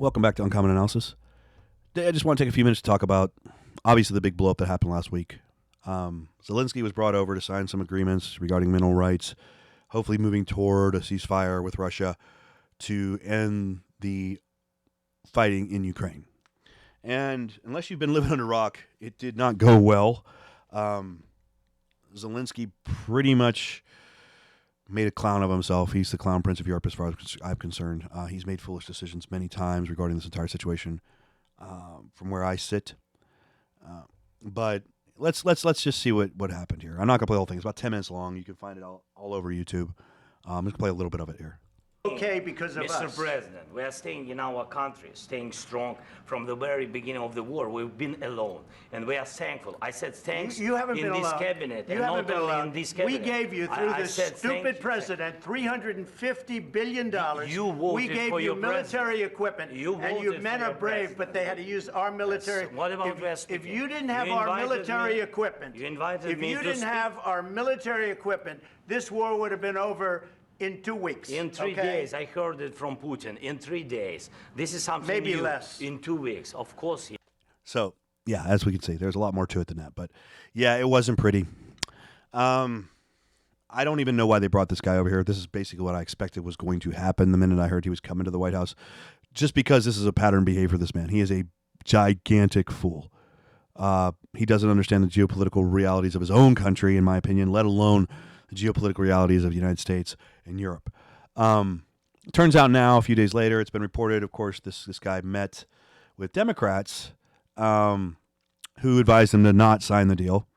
Welcome back to Uncommon Analysis. I just want to take a few minutes to talk about, obviously, the big blow-up that happened last week. Zelensky was brought over to sign some agreements regarding mineral rights, hopefully moving toward a ceasefire with Russia to end the fighting in Ukraine. And unless you've been living under a rock, it did not go well. Zelensky pretty much made a clown of himself. He's the clown prince of Europe as far as I'm concerned. He's made foolish decisions many times regarding this entire situation from where I sit. But let's just see what happened here. I'm not going to play the whole thing. It's about 10 minutes long. You can find it all over YouTube. I'm going to play a little bit of it here. Okay, because of Mr. us. President, we are staying in our country, staying strong from the very beginning of the war. We've been alone, and we are thankful. I said thanks You haven't in been this alone. cabinet, You and haven't not been only alone. in this We cabinet. gave you, through I this said thank stupid you. president, $350 billion. You voted we gave for you your military president. equipment, You and you voted men for are your brave, president. but they had to use our military. Yes. What about if, West if speaking? you didn't have You our invited military me- equipment, You invited if me you to didn't speak. have our military equipment, this war would have been over in 2 weeks. In 3 okay? days, I heard it from Putin. In 3 days, this is something Maybe new. less. In 2 weeks, of course. So, yeah, as we can see, there's a lot more to it than that. But, yeah, it wasn't pretty. I don't even know why they brought this guy over here. This is basically what I expected was going to happen the minute I heard he was coming to the White House. Just because this is a pattern behavior for this man. He is a gigantic fool. He doesn't understand the geopolitical realities of his own country, in my opinion, let alone the geopolitical realities of the United States and Europe. Turns out now, a few days later, it's been reported, of course, this guy met with Democrats who advised him to not sign the deal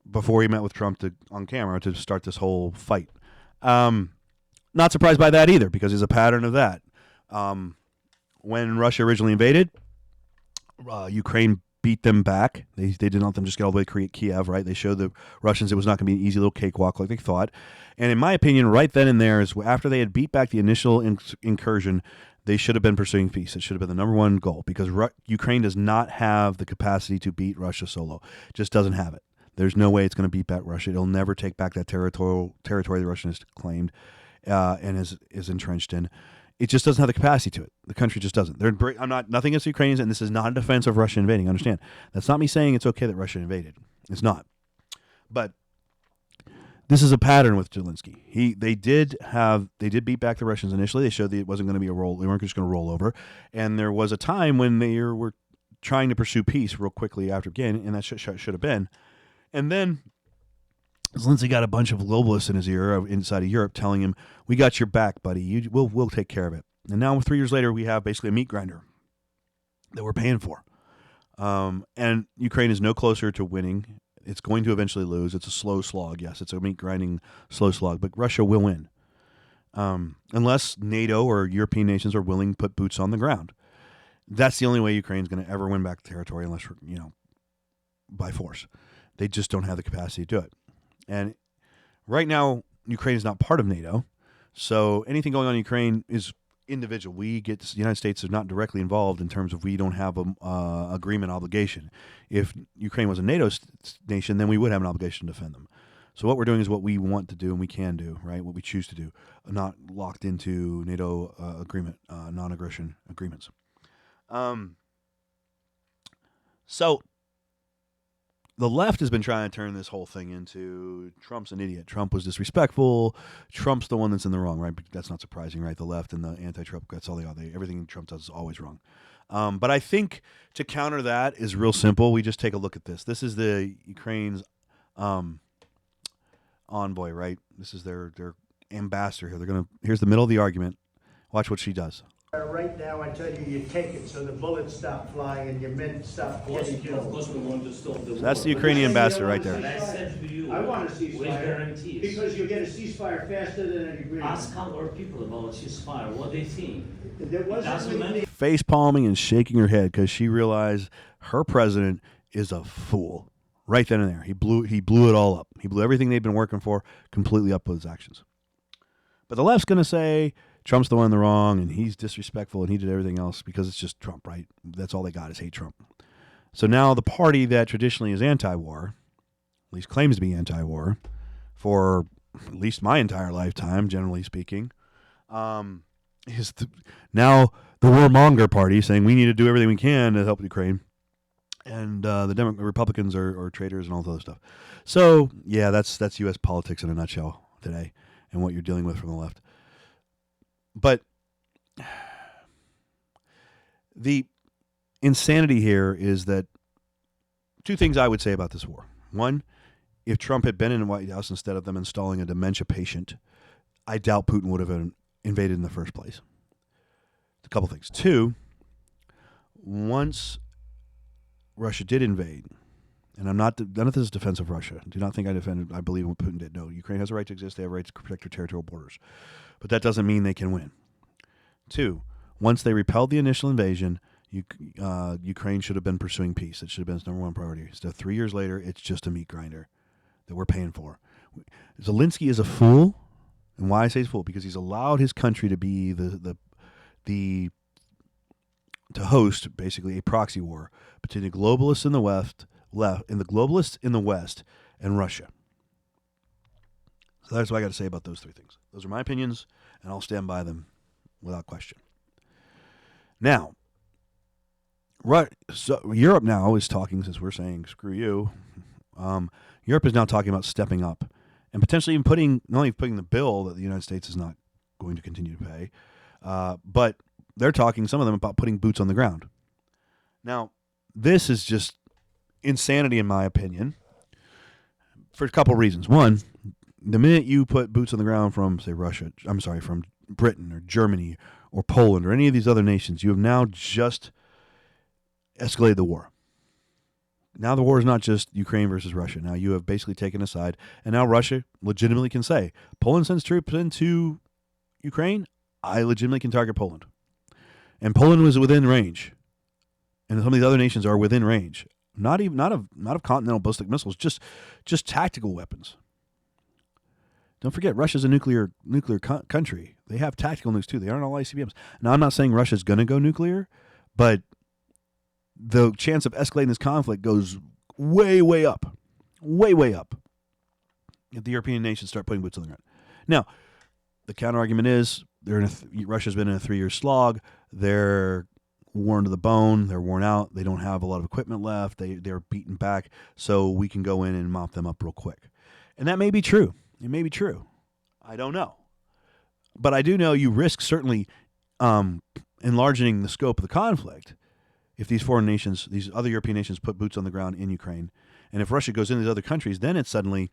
before he met with Trump on camera to start this whole fight. Not surprised by that either, because there's a pattern of that. When Russia originally invaded, Ukraine beat them back. They didn't let them just get all the way to Kiev, right? They showed the Russians it was not going to be an easy little cakewalk like they thought. And in my opinion, right then and there, is after they had beat back the initial incursion, they should have been pursuing peace. It should have been the number one goal, because Ukraine does not have the capacity to beat Russia solo. It just doesn't have it. There's no way it's going to beat back Russia. It'll never take back that territory the Russia has claimed and is entrenched in. It just doesn't have the capacity to it. The country just doesn't. I'm not nothing against the Ukrainians, and this is not a defense of Russia invading. Understand? That's not me saying it's okay that Russia invaded. It's not. But this is a pattern with Zelensky. They did beat back the Russians initially. They showed that it wasn't going to be a roll. They weren't just going to roll over. And there was a time when they were trying to pursue peace real quickly after beginning, and that should have been. And then Zelensky got a bunch of globalists in his ear inside of Europe telling him, "We got your back, buddy. We'll take care of it." And now 3 years later, we have basically a meat grinder that we're paying for. And Ukraine is no closer to winning. It's going to eventually lose. It's a slow slog. Yes, it's a meat grinding slow slog, but Russia will win. Unless NATO or European nations are willing to put boots on the ground. That's the only way Ukraine's going to ever win back territory, unless, by force. They just don't have the capacity to do it. And right now, Ukraine is not part of NATO, so anything going on in Ukraine is individual. The United States is not directly involved in terms of we don't have a agreement obligation. If Ukraine was a NATO nation, then we would have an obligation to defend them. So what we're doing is what we want to do and we can do, right? What we choose to do, not locked into NATO agreement, non-aggression agreements. So the left has been trying to turn this whole thing into Trump's an idiot. Trump was disrespectful. Trump's the one that's in the wrong, right? But that's not surprising, right? The left and the anti-Trump, that's all they are. Everything Trump does is always wrong. But I think to counter that is real simple. We just take a look at this. This is the Ukraine's envoy, right? This is their ambassador here. Here's the middle of the argument. Watch what she does. Right now, I tell you, you take it so the bullets stop flying and your men stop getting Of killed. course we want to stop the war. So that's the Ukrainian ambassador right there. And I said to you, I want a with ceasefire guarantees. because you get a ceasefire faster than an agreement. Ask our people about ceasefire, what they think. There wasn't Doesn't any- matter. Face palming and shaking her head because she realized her president is a fool. Right then and there. He blew it all up. He blew everything they've been working for completely up with his actions. But the left's going to say Trump's the one in the wrong and he's disrespectful and he did everything else because it's just Trump, right? That's all they got is hate Trump. So now the party that traditionally is anti-war, at least claims to be anti-war, for at least my entire lifetime, generally speaking, now the warmonger party saying we need to do everything we can to help Ukraine. And the Republicans are traitors and all this other stuff. So, yeah, that's U.S. politics in a nutshell today and what you're dealing with from the left. But the insanity here is that two things I would say about this war. One, if Trump had been in the White House instead of them installing a dementia patient, I doubt Putin would have invaded in the first place. A couple things. Two, once Russia did invade, and none of this is defense of Russia. Do not think I believe what Putin did. No, Ukraine has a right to exist. They have a right to protect their territorial borders. But that doesn't mean they can win. Two, once they repelled the initial invasion, Ukraine should have been pursuing peace. It should have been its number one priority. So 3 years later, it's just a meat grinder that we're paying for. Zelensky is a fool. And why I say he's a fool? Because he's allowed his country to be to host basically a proxy war between the globalists in the West and Russia. So that's what I got to say about those three things. Those are my opinions, and I'll stand by them without question. Now, so Europe now is talking, since we're saying screw you. Europe is now talking about stepping up and potentially even not only putting the bill that the United States is not going to continue to pay, but they're talking, some of them, about putting boots on the ground. Now, this is just insanity in my opinion for a couple reasons. One, the minute you put boots on the ground from, say, from Britain or Germany or Poland or any of these other nations, you have now just escalated the war. Now the war is not just Ukraine versus Russia. Now you have basically taken a side, and now Russia legitimately can say, Poland sends troops into Ukraine, I legitimately can target Poland. And Poland was within range. And some of these other nations are within range. Not of continental ballistic missiles, just tactical weapons. Don't forget, Russia's a nuclear country. They have tactical nukes too. They aren't all ICBMs. Now, I'm not saying Russia's going to go nuclear, but the chance of escalating this conflict goes way, way up. Way, way up. If the European nations start putting boots on the ground. Now, the counter-argument is Russia's been in a 3-year slog. They're worn to the bone. They're worn out. They don't have a lot of equipment left. They're beaten back. So we can go in and mop them up real quick. And that may be true. It may be true. I don't know. But I do know you risk certainly enlarging the scope of the conflict if these foreign nations, these other European nations, put boots on the ground in Ukraine. And if Russia goes into these other countries, then it's suddenly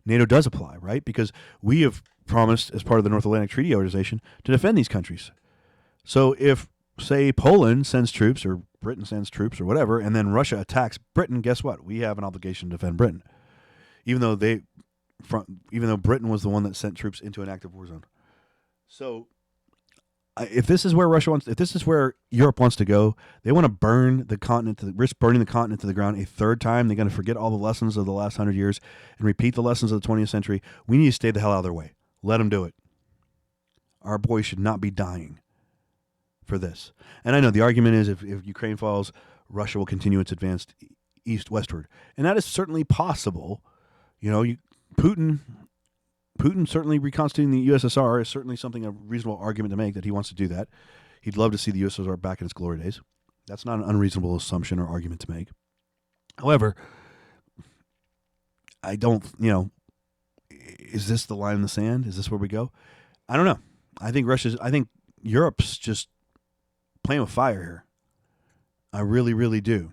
NATO does apply, right? Because we have promised, as part of the North Atlantic Treaty Organization, to defend these countries. So if, say, Poland sends troops or Britain sends troops or whatever, and then Russia attacks Britain, guess what? We have an obligation to defend Britain, even though Britain was the one that sent troops into an active war zone. So if this is where if this is where Europe wants to go, they want to risk burning the continent to the ground a third time. They're going to forget all the lessons of the last 100 years and repeat the lessons of the 20th century. We need to stay the hell out of their way. Let them do it. Our boys should not be dying for this. And I know the argument is if Ukraine falls, Russia will continue its advance westward. And that is certainly possible. You know, Putin certainly reconstituting the USSR is certainly a reasonable argument to make that he wants to do that. He'd love to see the USSR back in its glory days. That's not an unreasonable assumption or argument to make. However, I don't, is this the line in the sand? Is this where we go? I don't know. I think Europe's just playing with fire here. I really, really do.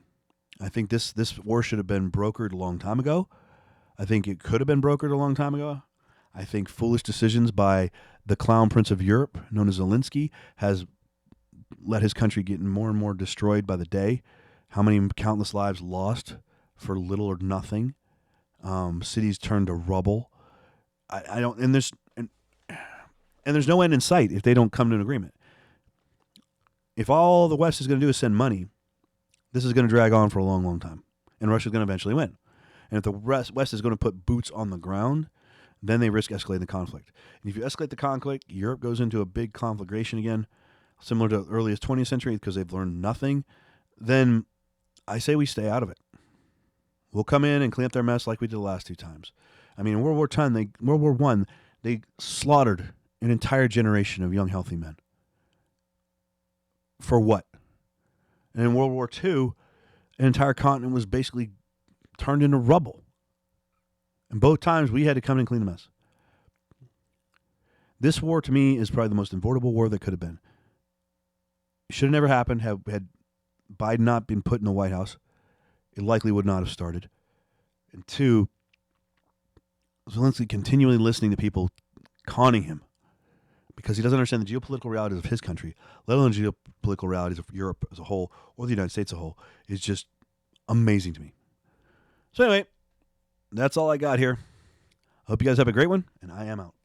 I think this war should have been brokered a long time ago. I think it could have been brokered a long time ago. I think foolish decisions by the clown prince of Europe, known as Zelensky, has let his country get more and more destroyed by the day. How many countless lives lost for little or nothing? Cities turned to rubble. There's no end in sight if they don't come to an agreement. If all the West is going to do is send money, this is going to drag on for a long, long time, and Russia's going to eventually win. And if the West is going to put boots on the ground, then they risk escalating the conflict. And if you escalate the conflict, Europe goes into a big conflagration again, similar to the earliest 20th century, because they've learned nothing, then I say we stay out of it. We'll come in and clean up their mess like we did the last two times. I mean, in World War I, they slaughtered an entire generation of young, healthy men. for what? And in World War II, an entire continent was basically turned into rubble. And both times we had to come in and clean the mess. This war, to me, is probably the most avoidable war that could have been. It should have never happened. Had Biden not been put in the White House, it likely would not have started. And two, Zelensky continually listening to people conning him because he doesn't understand the geopolitical realities of his country, let alone the geopolitical realities of Europe as a whole or the United States as a whole, is just amazing to me. So anyway, that's all I got here. Hope you guys have a great one, and I am out.